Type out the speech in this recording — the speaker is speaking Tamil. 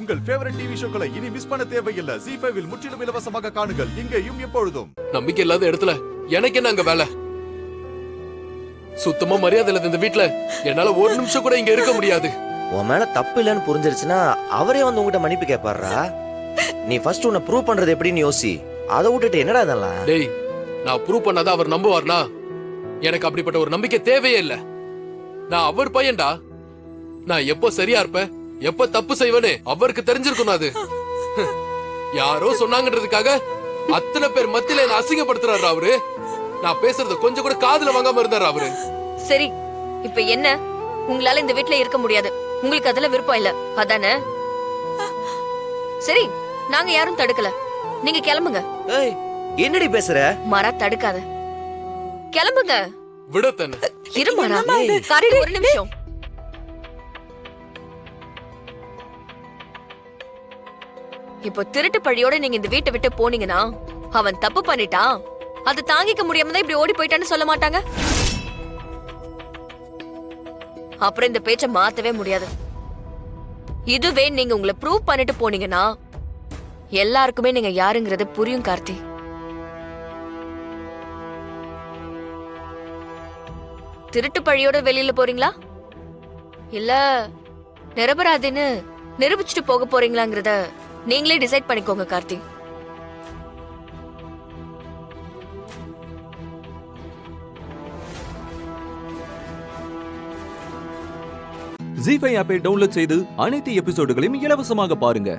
உங்கள் ஃபேவரட் டிவி ஷோக்களை இனி மிஸ் பண்ண தேவையில்லை. ZEE5 இல் முற்றிலும் இலவசமாக காணுங்கள், இங்கேயும் எப்பொழுதும். நம்பிக்கை இல்லாத இடத்துல எனக்கு என்ன அங்க வேலை? சுத்தமா மரியாதை இல்லாத இந்த வீட்டுல என்னால ஒரு நிமிஷம் கூட இங்க இருக்க முடியாது. உன் மேல தப்பு இல்லைன்னு புரிஞ்சிருச்சுன்னா அவரே வந்து உங்ககிட்ட மன்னிப்பு கேட்பாருடா. நீ ஃபர்ஸ்ட் உன்னை ப்ரூவ் பண்றது எப்படின்னு யோசி. அதை விட்டுட்டு என்னடா இதெல்லாம்? டேய், நான் ப்ரூவ் பண்ணாதான் அவர் நம்புவார்னா? எனக்கு அப்படிப்பட்ட ஒரு நம்பிக்கை தேவையே இல்ல. நான் அவர் பையன்டா. நான் எப்போ சரியா இருப்பேன், எப்ப தப்பு செய்வேன்னு அவருக்கு தெரிஞ்சிருக்கணும். அது யாரோ சொன்னாங்கன்றதுக்காக அத்தனை பேர் மத்தியில என்ன அசிங்கப்படுத்துறாரு அவரு. நான் பேசுறது கொஞ்சம் கூட காதுல வாங்காம இருந்தாரு அவரு. சரி, இப்ப என்ன? உங்களால இந்த வீட்ல இருக்க முடியாது, உங்களுக்கு அதுல விருப்பம் இல்ல, அதானே? சரி, நாங்க யாரும் தடுக்கல, நீங்க கிளம்புங்க. ஏய், என்னடி பேசுற? மாறா, தடுக்காத, கிளம்புங்க. விடத்தன இரு மாறா, காரி ஒரு நிமிஷம். இப்போ திருட்டு பழியோட நீங்க இந்த வீட்டை விட்டு போனீங்கன்னா அவன் தப்பு பண்ணிட்டான், அதை தாங்கிக்க முடியாம தான் இப்படி ஓடி போயிட்டான்னு சொல்ல மாட்டாங்க? அப்புறம் இந்த பேச்ச மாத்தவே முடியாது. இதுவே நீங்க உங்களை ப்ரூவ் பண்ணிட்டு போனீங்கன்னா எல்லாருக்குமே நீங்க யாருங்கிறது புரியும். கார்த்தி, திருட்டு பழியோட வெளியில போறீங்களா இல்ல நிரபராதின்னு நிரூபிச்சுட்டு போக போறீங்களாங்கிறத நீங்களே டிசைட் பண்ணிக்கோங்க. கார்த்தி, ZEE5 ஆப்பை டவுன்லோட் செய்து அனைத்து எபிசோடுகளையும் இலவசமாக பாருங்க.